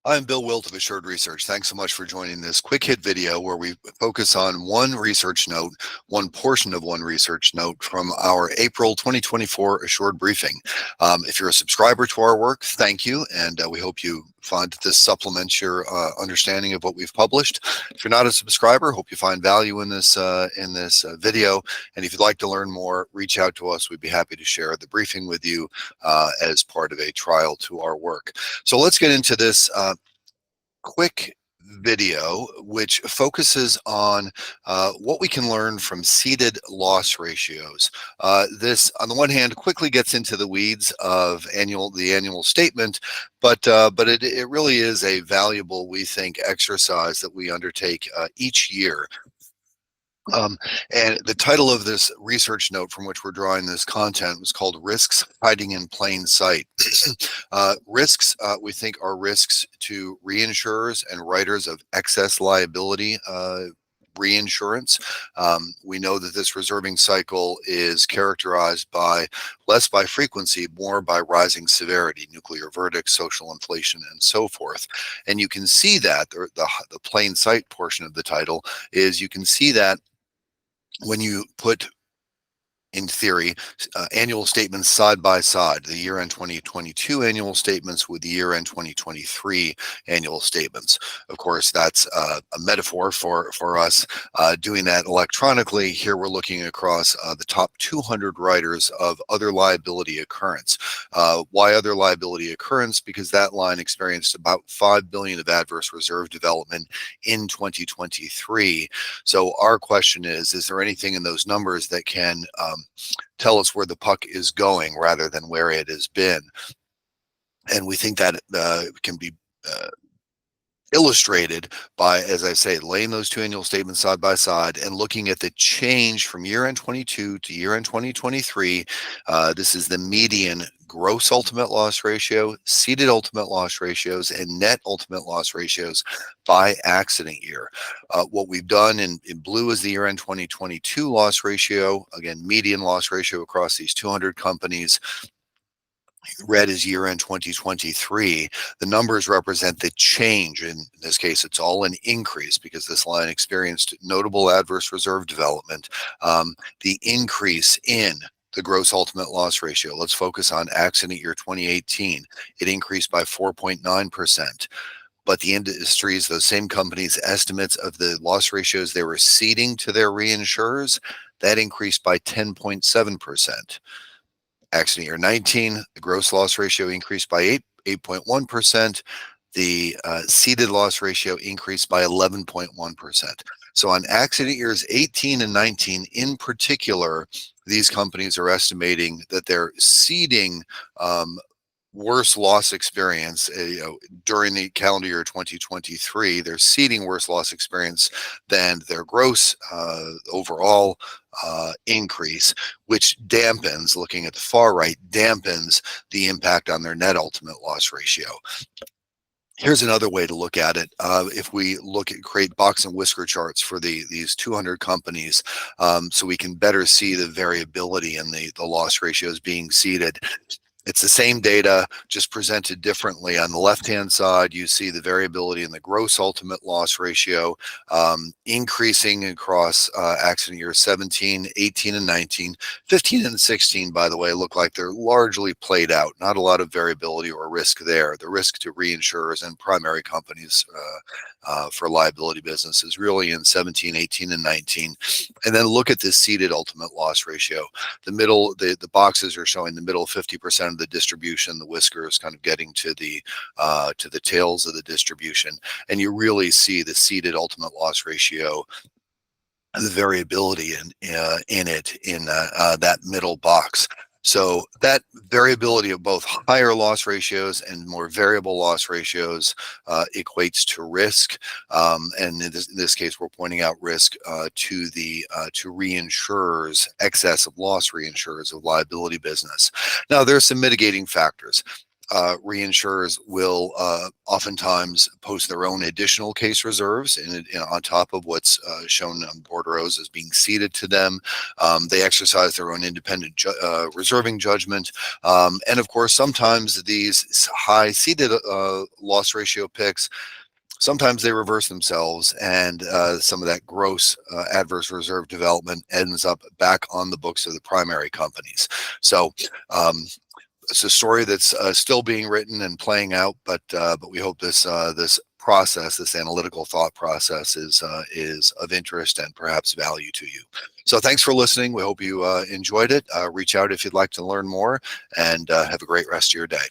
I'm Bill Wilt of Assured Research. Thanks so much for joining this quick hit video where we focus on one research note, one portion of one research note from our April 2024 Assured briefing. If you're a subscriber to our work, thank you, and we hope you find that this supplements your understanding of what we've published. If you're not a subscriber, hope you find value in this video. And if you'd like to learn more, reach out to us. We'd be happy to share the briefing with you as part of a trial to our work. So let's get into this quick video which focuses on what we can learn from ceded loss ratios. This, on the one hand, quickly gets into the weeds of the annual statement, but it really is a valuable, we think, exercise that we undertake each year. And the title of this research note from which we're drawing this content was called Risks Hiding in Plain Sight. Risks, we think, are risks to reinsurers and writers of excess liability reinsurance. We know that this reserving cycle is characterized by less by frequency, more by rising severity, nuclear verdicts, social inflation, and so forth. And you can see that the plain sight portion of the title is you can see that when you put, in theory, annual statements side by side, the year-end 2022 annual statements with the year-end 2023 annual statements. Of course, that's a metaphor for us doing that electronically. Here we're looking across the top 200 writers of Other Liability Occurrence. Why Other Liability Occurrence? Because that line experienced about $5 billion of adverse reserve development in 2023. So our question is there anything in those numbers that can tell us where the puck is going rather than where it has been? And we think that can be illustrated by, as I say, laying those two annual statements side by side and looking at the change from year-end 22 to year-end 2023. This is the median gross ultimate loss ratio, ceded ultimate loss ratios, and net ultimate loss ratios by accident year. What we've done in blue is the year-end 2022 loss ratio, again, median loss ratio across these 200 companies. Red is year-end 2023. The numbers represent the change. In this case, it's all an increase because this line experienced notable adverse reserve development. The increase in the gross ultimate loss ratio. Let's focus on accident year 2018. It increased by 4.9%. But the industries, those same companies' estimates of the loss ratios they were ceding to their reinsurers, that increased by 10.7%. Accident year 19, the gross loss ratio increased by 8.1%. The ceded loss ratio increased by 11.1%. So on accident years 18 and 19 in particular, these companies are estimating that they're ceding worse loss experience during the calendar year 2023. They're ceding worse loss experience than their gross overall increase, which dampens, looking at the far right, dampens the impact on their net ultimate loss ratio. Here's another way to look at it. If we create box and whisker charts for these 200 companies, so we can better see the variability in the loss ratios being ceded. It's the same data, just presented differently. On the left-hand side, you see the variability in the gross ultimate loss ratio increasing across accident years 17, 18, and 19. 15 and 16, by the way, look like they're largely played out. Not a lot of variability or risk there. The risk to reinsurers and primary companies for liability business is really in 17, 18, and 19. And then look at this ceded ultimate loss ratio. The middle, the boxes are showing the middle 50% of the distribution. The whisker is kind of getting to the tails of the distribution, and you really see the ceded ultimate loss ratio and the variability in that middle box. So that variability of both higher loss ratios and more variable loss ratios equates to risk, and in this case, we're pointing out risk to reinsurers, excess of loss reinsurers of liability business. Now, there's some mitigating factors. reinsurers will oftentimes post their own additional case reserves on top of what's shown on bordereaux as being ceded to them. They exercise their own independent reserving judgment. And of course, sometimes these high ceded loss ratio picks, sometimes they reverse themselves, and some of that gross adverse reserve development ends up back on the books of the primary companies. So it's a story that's still being written and playing out, but we hope this process, this analytical thought process, is of interest and perhaps value to you. So thanks for listening. We hope you enjoyed it. Reach out if you'd like to learn more, and have a great rest of your day.